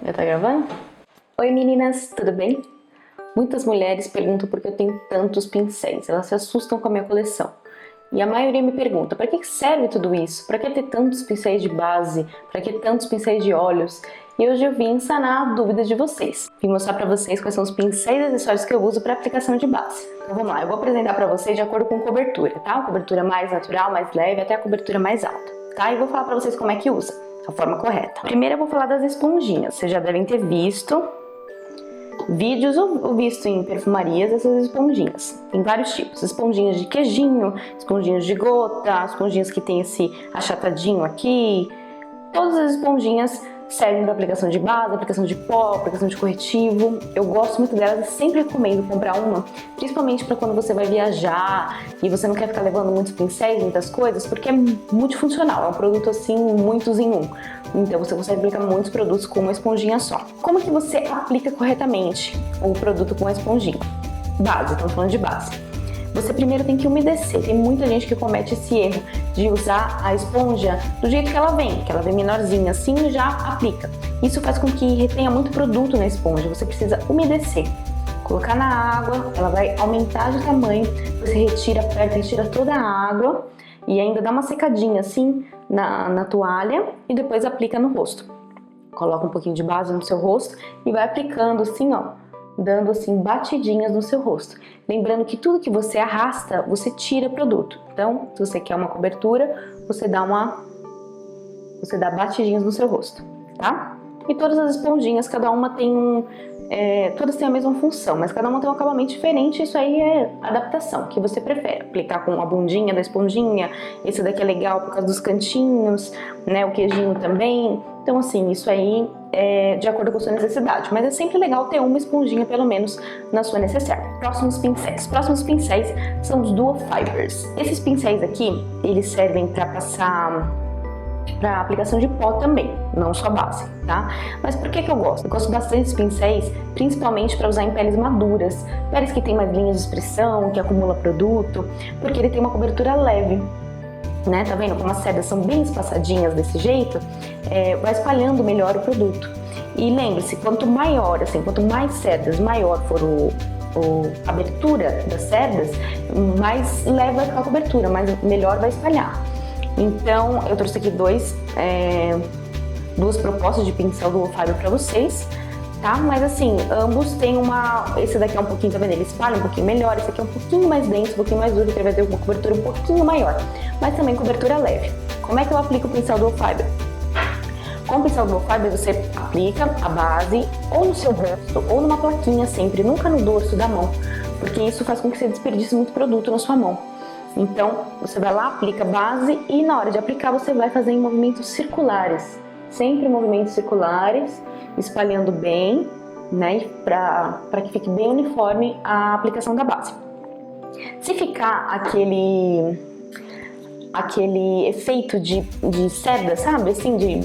Já tá gravando? Oi meninas, tudo bem? Muitas mulheres perguntam por que eu tenho tantos pincéis, elas se assustam com a minha coleção. E a maioria me pergunta, para que serve tudo isso? Para que ter tantos pincéis de base? Para que tantos pincéis de olhos? E hoje eu vim sanar a dúvida de vocês. Vim mostrar para vocês quais são os pincéis e acessórios que eu uso para aplicação de base. Então vamos lá, eu vou apresentar para vocês de acordo com cobertura, tá? A cobertura mais natural, mais leve, até a cobertura mais alta, tá? E vou falar para vocês como é que usa, a forma correta. Primeiro eu vou falar das esponjinhas. Vocês já devem ter visto vídeos ou visto em perfumarias essas esponjinhas. Tem vários tipos, esponjinhas de queijinho, esponjinhas de gota, esponjinhas que tem esse achatadinho aqui. Todas as esponjinhas servem para aplicação de base, aplicação de pó, aplicação de corretivo. Eu gosto muito delas e sempre recomendo comprar uma, principalmente para quando você vai viajar e você não quer ficar levando muitos pincéis, muitas coisas, porque é multifuncional, é um produto assim, muitos em um. Então você consegue aplicar muitos produtos com uma esponjinha só. Como que você aplica corretamente o produto com a esponjinha? Base, estamos falando de base. Você primeiro tem que umedecer. Tem muita gente que comete esse erro de usar a esponja do jeito que ela vem menorzinha assim e já aplica. Isso faz com que retenha muito produto na esponja. Você precisa umedecer. Colocar na água, ela vai aumentar de tamanho. Você retira, aperta, retira toda a água e ainda dá uma secadinha assim na toalha e depois aplica no rosto. Coloca um pouquinho de base no seu rosto e vai aplicando assim, ó, dando assim batidinhas no seu rosto. Lembrando que tudo que você arrasta, você tira produto. Então, se você quer uma cobertura, você dá batidinhas no seu rosto, tá? E todas as esponjinhas, cada uma tem todas têm a mesma função, mas cada uma tem um acabamento diferente. Isso aí é adaptação, que você prefere. Aplicar com a bundinha da esponjinha, esse daqui é legal por causa dos cantinhos, né? O queijinho também. Então assim, isso aí é de acordo com a sua necessidade, mas é sempre legal ter uma esponjinha pelo menos na sua necessaire. Próximos pincéis. Os próximos pincéis são os Dual Fibers. Esses pincéis aqui, eles servem para passar para aplicação de pó também, não só base, tá? Mas por que eu gosto? Eu gosto bastante desses pincéis, principalmente para usar em peles maduras, peles que tem mais linhas de expressão, que acumula produto, porque ele tem uma cobertura leve, né? Tá vendo como as cerdas são bem espaçadinhas desse jeito? Vai espalhando melhor o produto. E lembre-se, quanto maior, assim, quanto mais cerdas, maior for a abertura das cerdas, mais leve vai ficar a cobertura, melhor vai espalhar. Então, eu trouxe aqui duas propostas de pincel Dual Fiber para vocês, tá? Mas assim, ambos têm esse daqui é um pouquinho, tá vendo? Ele espalha um pouquinho melhor, esse aqui é um pouquinho mais denso, um pouquinho mais duro, que ele vai ter uma cobertura um pouquinho maior, mas também cobertura leve. Como é que eu aplico o pincel Dual Fiber? Com o pincel Dual Fiber você aplica a base ou no seu rosto ou numa plaquinha sempre, nunca no dorso da mão, porque isso faz com que você desperdice muito produto na sua mão. Então, você vai lá, aplica a base e na hora de aplicar você vai fazer em movimentos circulares. Sempre movimentos circulares, espalhando bem, né, para que fique bem uniforme a aplicação da base. Se ficar aquele efeito de cerda, sabe, assim,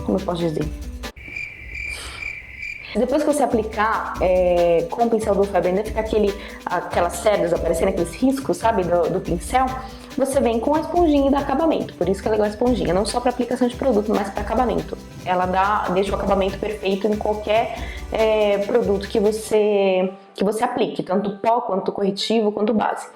como eu posso dizer? Depois que você aplicar com o pincel Dual Fiber, ainda fica aquelas cerdas aparecendo, aqueles riscos, sabe, do pincel, você vem com a esponjinha e dá acabamento. Por isso que é legal a esponjinha, não só para aplicação de produto, mas para acabamento. Ela deixa o acabamento perfeito em qualquer produto que você aplique, tanto pó, quanto corretivo, quanto base.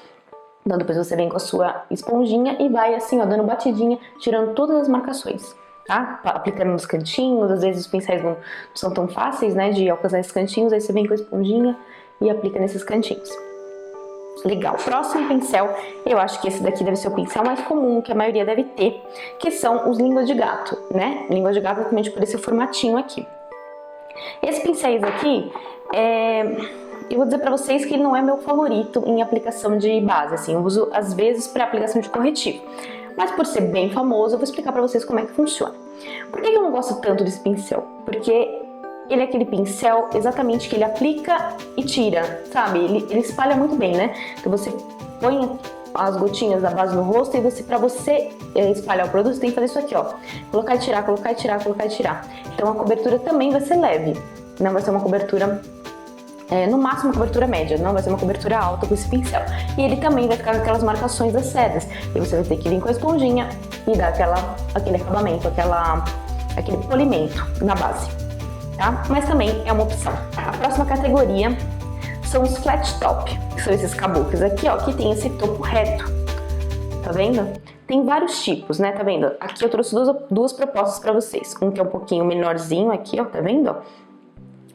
Então depois você vem com a sua esponjinha e vai assim, ó, dando batidinha, tirando todas as marcações. Tá? Aplicando nos cantinhos, às vezes os pincéis não são tão fáceis, né, de alcançar esses cantinhos, aí você vem com a esponjinha e aplica nesses cantinhos. Legal. Próximo pincel, eu acho que esse daqui deve ser o pincel mais comum, que a maioria deve ter, que são os língua de gato, né? Língua de gato exatamente por esse formatinho aqui. Esses pincéis aqui, eu vou dizer pra vocês que ele não é meu favorito em aplicação de base, assim, eu uso às vezes para aplicação de corretivo. Mas por ser bem famoso, eu vou explicar pra vocês como é que funciona. Por que eu não gosto tanto desse pincel? Porque ele é aquele pincel exatamente que ele aplica e tira, sabe? Ele espalha muito bem, né? Então você põe as gotinhas da base no rosto e pra você espalhar o produto, você tem que fazer isso aqui, ó. Colocar e tirar, colocar e tirar, colocar e tirar. Então a cobertura também vai ser leve. Não vai ser uma cobertura no máximo uma cobertura média, não vai ser uma cobertura alta com esse pincel. E ele também vai ficar com aquelas marcações das cerdas. E você vai ter que vir com a esponjinha e dar aquele acabamento, aquele polimento na base. tá? Mas também é uma opção. A próxima categoria são os flat top, que são esses kabuki aqui, ó, que tem esse topo reto, tá vendo? Tem vários tipos, né, tá vendo? Aqui eu trouxe duas propostas para vocês, um que é um pouquinho menorzinho aqui, ó, tá vendo?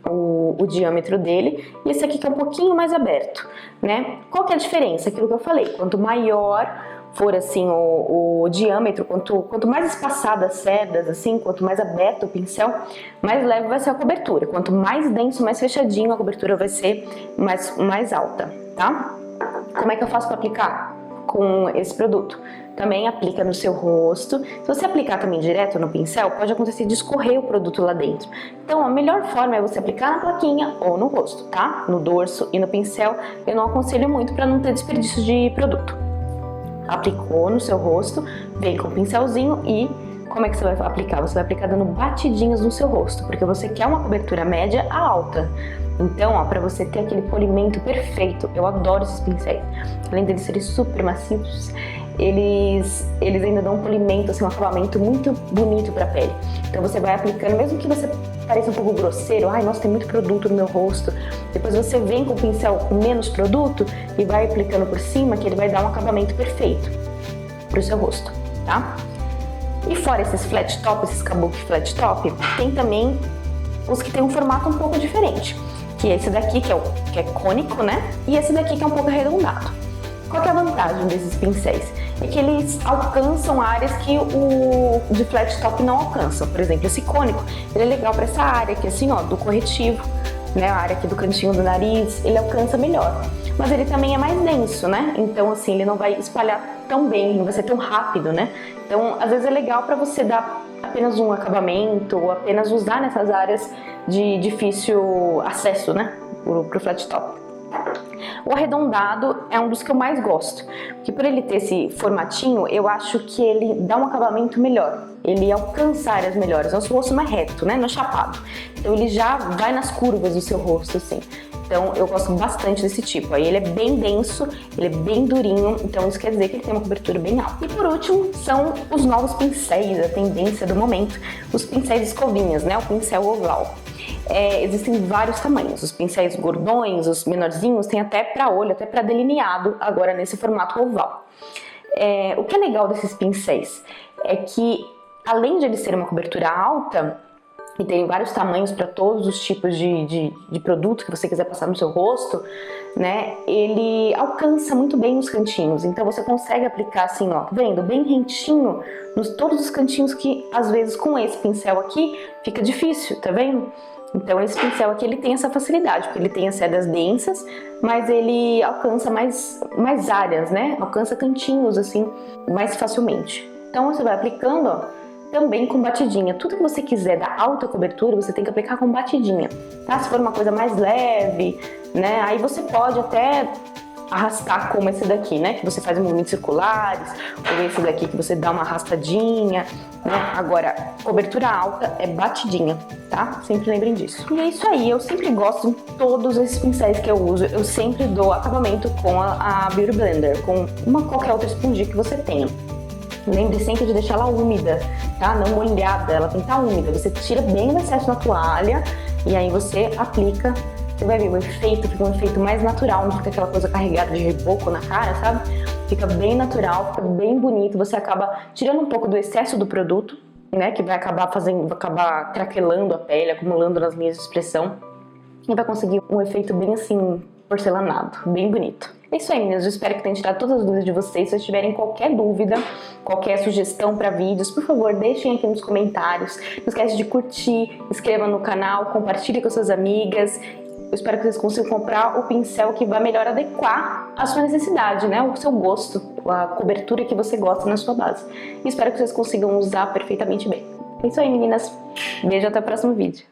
O diâmetro dele, e esse aqui que é um pouquinho mais aberto, né? Qual que é a diferença? Aquilo que eu falei, quanto maior for assim o diâmetro, quanto mais espaçadas as cerdas, assim, quanto mais aberto o pincel, mais leve vai ser a cobertura. Quanto mais denso, mais fechadinho, a cobertura vai ser mais alta, tá? Como é que eu faço para aplicar com esse produto? Também aplica no seu rosto. Se você aplicar também direto no pincel, pode acontecer de escorrer o produto lá dentro. Então a melhor forma é você aplicar na plaquinha ou no rosto, tá? No dorso e no pincel, eu não aconselho muito para não ter desperdício de produto. Aplicou no seu rosto, vem com o pincelzinho e como é que você vai aplicar? Você vai aplicar dando batidinhas no seu rosto, porque você quer uma cobertura média a alta. Então, ó, para você ter aquele polimento perfeito, eu adoro esses pincéis. Além deles serem super macios, eles ainda dão um polimento, assim, um acabamento muito bonito para a pele. Então você vai aplicando, mesmo que você pareça um pouco grosseiro, ai, nossa, tem muito produto no meu rosto. Depois você vem com o pincel com menos produto e vai aplicando por cima, que ele vai dar um acabamento perfeito pro seu rosto, tá? E fora esses flat top, esses kabuki flat top, tem também os que tem um formato um pouco diferente, que é esse daqui, que é cônico, né? E esse daqui que é um pouco arredondado. Qual que é a vantagem desses pincéis? É que eles alcançam áreas que o de flat top não alcançam. Por exemplo, esse cônico, ele é legal para essa área aqui, assim, ó, do corretivo, né? A área aqui do cantinho do nariz, ele alcança melhor. Mas ele também é mais denso, né? Então, assim, ele não vai espalhar tão bem, não vai ser tão rápido, né? Então, às vezes é legal para você dar apenas um acabamento ou apenas usar nessas áreas de difícil acesso, né? Pro flat top. O arredondado é um dos que eu mais gosto, porque por ele ter esse formatinho, eu acho que ele dá um acabamento melhor, ele alcança áreas melhores. Nosso rosto não é reto, né, não é chapado, então ele já vai nas curvas do seu rosto, assim. Então eu gosto bastante desse tipo. Aí ele é bem denso, ele é bem durinho, então isso quer dizer que ele tem uma cobertura bem alta. E por último, são os novos pincéis, a tendência do momento, os pincéis escovinhas, né, o pincel oval. Existem vários tamanhos, os pincéis gordões, os menorzinhos, tem até para olho, até para delineado, agora nesse formato oval. O que é legal desses pincéis é que, além de eles serem uma cobertura alta, e tem vários tamanhos para todos os tipos de produto que você quiser passar no seu rosto, né? Ele alcança muito bem os cantinhos, então você consegue aplicar assim, ó, vendo? Bem rentinho nos todos os cantinhos que, às vezes, com esse pincel aqui, fica difícil, tá vendo? Então esse pincel aqui, ele tem essa facilidade, porque ele tem as cerdas densas, mas ele alcança mais áreas, né? Alcança cantinhos, assim, mais facilmente. Então você vai aplicando, ó, também com batidinha. Tudo que você quiser dar alta cobertura, você tem que aplicar com batidinha, tá? Se for uma coisa mais leve, né? Aí você pode até arrastar como esse daqui, né? Que você faz movimentos circulares, ou esse daqui que você dá uma arrastadinha, né? Agora, cobertura alta é batidinha, tá? Sempre lembrem disso. E é isso aí, eu sempre gosto, em todos esses pincéis que eu uso, eu sempre dou acabamento com a Beauty Blender, com qualquer outra esponjinha que você tenha. Lembre sempre de deixar ela úmida, tá? Não molhada, ela tem que estar úmida. Você tira bem o excesso na toalha e aí você aplica. Você vai ver o efeito, fica um efeito mais natural, não fica aquela coisa carregada de reboco na cara, sabe? Fica bem natural, fica bem bonito. Você acaba tirando um pouco do excesso do produto, né? Que vai acabar craquelando a pele, acumulando nas linhas de expressão. E vai conseguir um efeito bem assim, porcelanado, bem bonito. É isso aí, meninas, eu espero que tenha tirado todas as dúvidas de vocês. Se vocês tiverem qualquer dúvida, qualquer sugestão para vídeos, por favor, deixem aqui nos comentários. Não esquece de curtir, inscreva no canal, compartilhe com suas amigas. Eu espero que vocês consigam comprar o pincel que vai melhor adequar a sua necessidade, né? O seu gosto, a cobertura que você gosta na sua base. E espero que vocês consigam usar perfeitamente bem. É isso aí, meninas. Beijo, até o próximo vídeo.